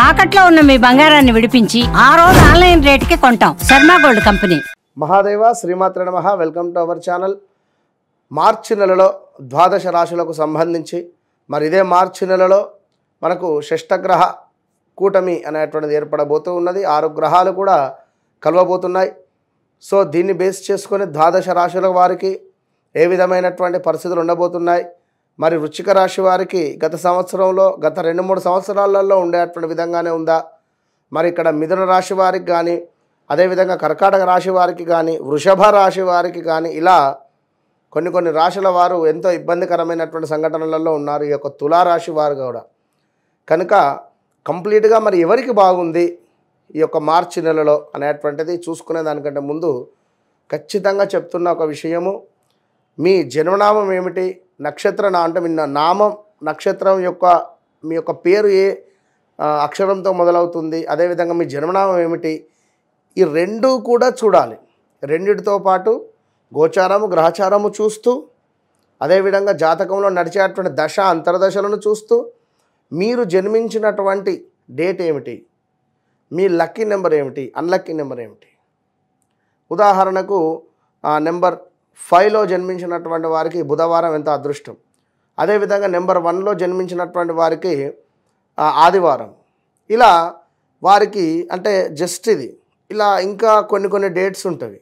తాకట్లో ఉన్న మీ బంగారాన్ని విడిపించి ఆ రోజు ఆన్లైన్ రేటుకి కొంటాం. Sharma gold company. మహాదేవ శ్రీమాత్ర నమః. Welcome to our channel. మార్చి నెలలో ద్వాదశ రాశులకు సంబంధించి మరి ఇదే మార్చి నెలలో మనకు షష్టగ్రహ కూటమి అనేటువంటిది ఏర్పడబోతూ ఉన్నది. 6 గ్రహాలు కూడా కలవబోతున్నాయి. సో దీన్ని బేస్ చేసుకొని ద్వాదశ రాశుల వారికి ఏ విధమైనటువంటి పరిస్థితులు ఉండబోతున్నాయి, మరి వృశ్చిక రాశి వారికి గత సంవత్సరంలో గత 2-3 సంవత్సరాలలో ఉండేటువంటి విధంగానే ఉందా, మరి ఇక్కడ మిథున రాశి వారికి కానీ, అదేవిధంగా కర్కాటక రాశి వారికి కానీ, వృషభ రాశి వారికి కానీ, ఇలా కొన్ని రాశుల వారు ఎంతో ఇబ్బందికరమైనటువంటి సంఘటనలలో ఉన్నారు. ఈ యొక్క తులారాశి వారు కూడా కనుక కంప్లీట్గా మరి ఎవరికి బాగుంది ఈ యొక్క మార్చి నెలలో అనేటువంటిది చూసుకునే దానికంటే ముందు ఖచ్చితంగా చెప్తున్న ఒక విషయము, మీ జన్మనామం ఏమిటి, నక్షత్ర అంటే మీ నామం నక్షత్రం యొక్క మీ యొక్క పేరు ఏ అక్షరంతో మొదలవుతుంది, అదేవిధంగా మీ జన్మనామం ఏమిటి, ఈ రెండూ కూడా చూడాలి. రెండిటితో పాటు గోచారము గ్రహచారము చూస్తూ, అదేవిధంగా జాతకంలో నడిచేటువంటి దశ అంతర్దశలను చూస్తూ, మీరు జన్మించినటువంటి డేట్ ఏమిటి, మీ లక్కీ నెంబర్ ఏమిటి, అన్లక్కీ నెంబర్ ఏమిటి. ఉదాహరణకు నెంబర్ 5లో జన్మించినటువంటి వారికి బుధవారం ఎంత అదృష్టం, అదేవిధంగా నెంబర్ 1లో జన్మించినటువంటి వారికి ఆదివారం. ఇలా వారికి అంటే జస్ట్ ఇది ఇలా ఇంకా కొన్ని డేట్స్ ఉంటాయి.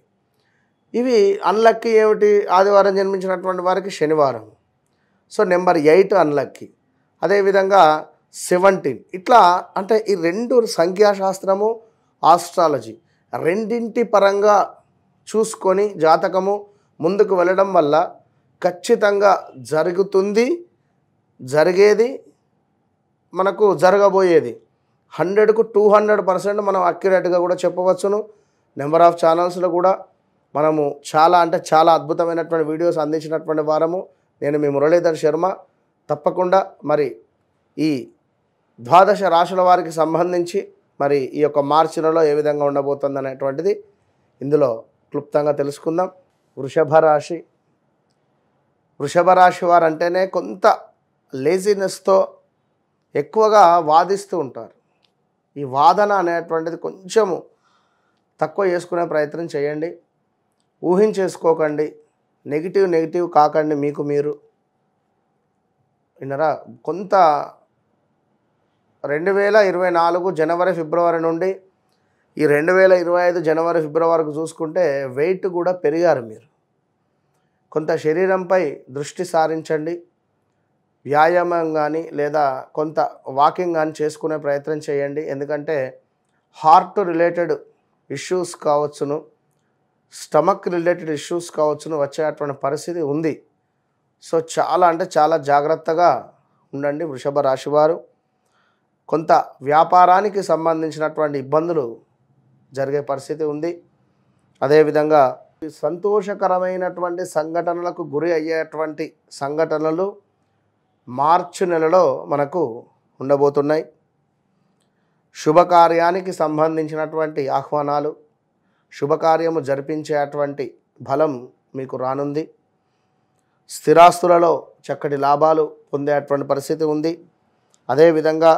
ఇవి అన్లక్కీ ఏమిటి, ఆదివారం జన్మించినటువంటి వారికి శనివారం. సో నెంబర్ 8 అన్లక్కీ, అదేవిధంగా 17. ఇట్లా అంటే ఈ రెండు సంఖ్యాశాస్త్రము ఆస్ట్రాలజీ రెండింటి పరంగా చూసుకొని జాతకము ముందుకు వెళ్ళడం వల్ల ఖచ్చితంగా జరుగుతుంది, జరిగేది, మనకు జరగబోయేది 100కు 200% మనం అక్యురేట్గా కూడా చెప్పవచ్చును. నెంబర్ ఆఫ్ ఛానల్స్లో కూడా మనము చాలా అంటే చాలా అద్భుతమైనటువంటి వీడియోస్ అందించినటువంటి వారము. నేను మీ మురళీధర్ శర్మ. తప్పకుండా మరి ఈ ద్వాదశ రాశుల వారికి సంబంధించి మరి ఈ యొక్క మార్చి నెలలో ఏ విధంగా ఉండబోతుంది అనేటువంటిది ఇందులో క్లుప్తంగా తెలుసుకుందాం. వృషభ రాశి వారు అంటేనే కొంత లేజినెస్తో ఎక్కువగా వాదిస్తూ ఉంటారు. ఈ వాదన అనేటువంటిది కొంచెము తక్కువ చేసుకునే ప్రయత్నం చేయండి. ఊహించేసుకోకండి, నెగిటివ్ కాకండి. మీకు మీరు విన్నరా, కొంత 2024 జనవరి ఫిబ్రవరి నుండి ఈ 2025 జనవరి ఫిబ్రవరి వరకు చూసుకుంటే వెయిట్ కూడా పెరిగారు. మీరు కొంత శరీరంపై దృష్టి సారించండి. వ్యాయామం కానీ లేదా కొంత వాకింగ్ కానీ చేసుకునే ప్రయత్నం చేయండి. ఎందుకంటే హార్ట్ రిలేటెడ్ ఇష్యూస్ కావచ్చును, స్టమక్ రిలేటెడ్ ఇష్యూస్ కావచ్చును వచ్చేటువంటి పరిస్థితి ఉంది. సో చాలా అంటే చాలా జాగ్రత్తగా ఉండండి వృషభ రాశి వారు. కొంత వ్యాపారానికి సంబంధించినటువంటి ఇబ్బందులు జరిగే పరిస్థితి ఉంది. అదేవిధంగా సంతోషకరమైనటువంటి సంఘటనలకు గురి అయ్యేటువంటి సంఘటనలు మార్చి నెలలో మనకు ఉండబోతున్నాయి. శుభకార్యానికి సంబంధించినటువంటి ఆహ్వానాలు, శుభకార్యము జరిపించేటువంటి బలం మీకు రానుంది. స్థిరాస్తులలో చక్కటి లాభాలు పొందేటువంటి పరిస్థితి ఉంది. అదేవిధంగా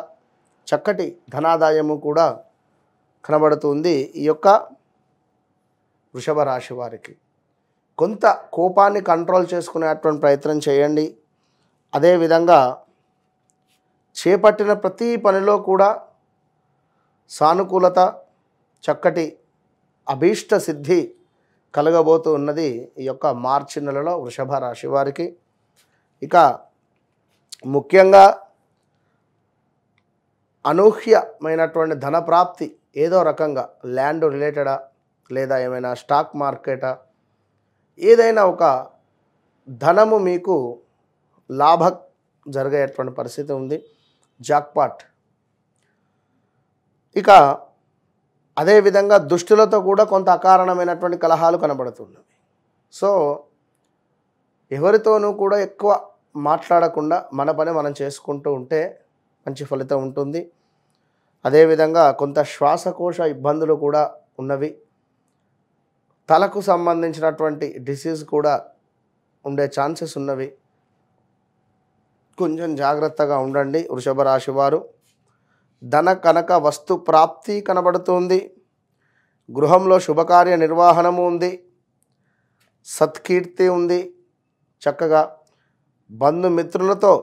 చక్కటి ధనాదాయము కూడా కనబడుతుంది. ఈ యొక్క వృషభ రాశి వారికి కొంత కోపాన్ని కంట్రోల్ చేసుకునేటువంటి ప్రయత్నం చేయండి. అదేవిధంగా చేపట్టిన ప్రతి పనిలో కూడా సానుకూలత, చక్కటి అభీష్ట సిద్ధి కలగబోతూ ఉన్నది ఈ యొక్క మార్చి నెలలో వృషభ రాశి వారికి. ఇక ముఖ్యంగా అనూహ్యమైనటువంటి ధనప్రాప్తి ఏదో రకంగా ల్యాండ్ రిలేటెడా లేదా ఏమైనా స్టాక్ మార్కెటా, ఏదైనా ఒక ధనము మీకు లాభ జరిగేటువంటి పరిస్థితి ఉంది. జాక్పాట్. ఇక అదేవిధంగా దుష్టులతో కూడా కొంత అకారణమైనటువంటి కలహాలు కనబడుతున్నవి. సో ఎవరితోనూ కూడా ఎక్కువ మాట్లాడకుండా మన పని మనం చేసుకుంటూ ఉంటే మంచి ఫలితం ఉంటుంది. అదేవిధంగా కొంత శ్వాసకోశ ఇబ్బందులు కూడా ఉన్నవి. తలకు సంబంధించినటువంటి డిసీజ్ కూడా ఉండే ఛాన్సెస్ ఉన్నవి. కొంచెం జాగ్రత్తగా ఉండండి వృషభ రాశి వారు. ధన కనక వస్తు ప్రాప్తి కనబడుతుంది. గృహంలో శుభకార్య నిర్వహణము ఉంది. సత్కీర్తి ఉంది. చక్కగా బంధుమిత్రులతో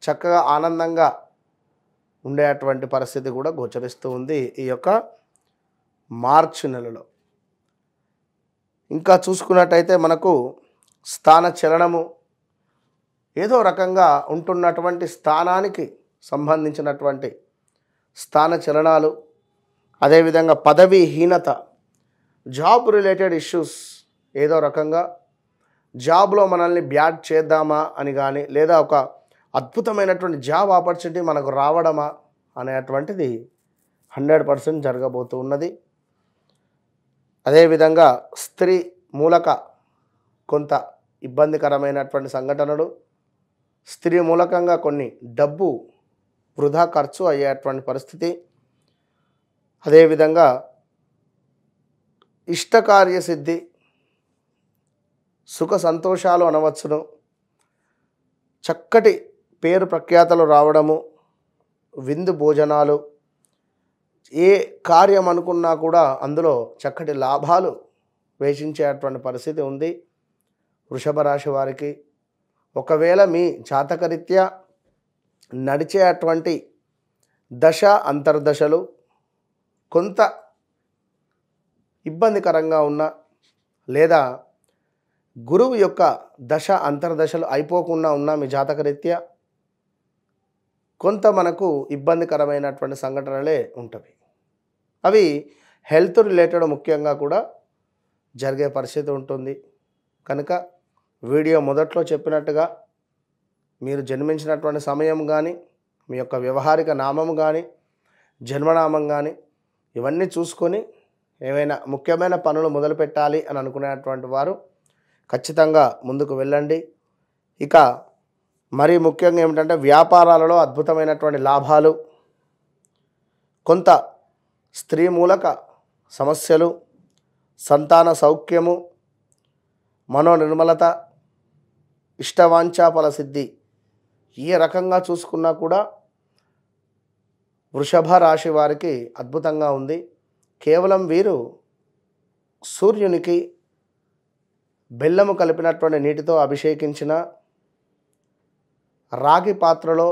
చక్కగా ఆనందంగా ఉండేటువంటి పరిస్థితి కూడా గోచరిస్తూ ఉంది ఈ యొక్క మార్చి నెలలో. ఇంకా చూసుకున్నట్టయితే మనకు స్థాన చలనము, ఏదో రకంగా ఉంటున్నటువంటి స్థానానికి సంబంధించినటువంటి స్థాన చలనాలు, అదేవిధంగా పదవీహీనత, జాబ్ రిలేటెడ్ ఇష్యూస్, ఏదో రకంగా జాబ్లో మనల్ని బ్యాడ్ చేద్దామా అని కానీ, లేదా ఒక అద్భుతమైనటువంటి జాబ్ ఆపర్చునిటీ మనకు రావడమా అనేటువంటిది 100% జరగబోతూ ఉన్నది. అదేవిధంగా స్త్రీ మూలక కొంత ఇబ్బందికరమైనటువంటి సంఘటనలు, స్త్రీ మూలకంగా కొన్ని డబ్బు వృధా ఖర్చు అయ్యేటువంటి పరిస్థితి, అదేవిధంగా ఇష్టకార్యసిద్ధి, సుఖ సంతోషాలు అనవచ్చును, చక్కటి పేరు ప్రఖ్యాతలు రావడము, విందు భోజనాలు, ఏ కార్యం అనుకున్నా కూడా అందులో చక్కటి లాభాలు వేచించేటువంటి పరిస్థితి ఉంది వృషభ రాశి వారికి. ఒకవేళ మీ జాతకరీత్యా నడిచేటువంటి దశ అంతర్దశలు కొంత ఇబ్బందికరంగా ఉన్న, లేదా గురువు యొక్క దశ అంతర్దశలు అయిపోకుండా ఉన్న మీ జాతకరీత్యా కొంత మనకు ఇబ్బందికరమైనటువంటి సంఘటనలే ఉంటవి. అవి హెల్త్ రిలేటెడ్ ముఖ్యంగా కూడా జరిగే పరిస్థితి ఉంటుంది. కనుక వీడియో మొదట్లో చెప్పినట్టుగా మీరు జన్మించినటువంటి సమయం కానీ, మీ యొక్క వ్యవహారిక నామం కానీ, జన్మనామం కానీ, ఇవన్నీ చూసుకొని ఏవైనా ముఖ్యమైన పనులు మొదలు పెట్టాలి అని అనుకునేటువంటి వారు ఖచ్చితంగా ముందుకు వెళ్ళండి. ఇక మరీ ముఖ్యంగా ఏమిటంటే వ్యాపారాలలో అద్భుతమైనటువంటి లాభాలు, కొంత స్త్రీ మూలక సమస్యలు, సంతాన సౌఖ్యము, మనోనిర్మలత, ఇష్టవాంఛా ఫలసిద్ధి, ఏ రకంగా చూసుకున్నా కూడా వృషభ రాశి వారికి అద్భుతంగా ఉంది. కేవలం వీరు సూర్యునికి బెల్లము కలిపినటువంటి నీటితో అభిషేకించిన, రాగి పాత్రలో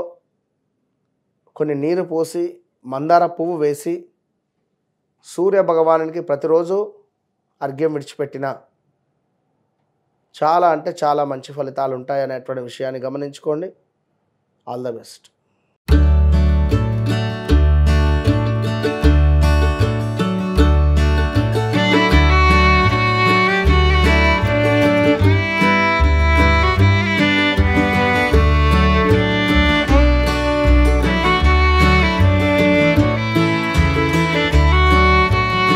కొన్ని నీరు పోసి మందార పువ్వు వేసి సూర్య భగవానునికి ప్రతిరోజు అర్ఘ్యం విడిచిపెట్టిన చాలా అంటే చాలా మంచి ఫలితాలు ఉంటాయనేటువంటి విషయాన్ని గమనించుకోండి. All the best.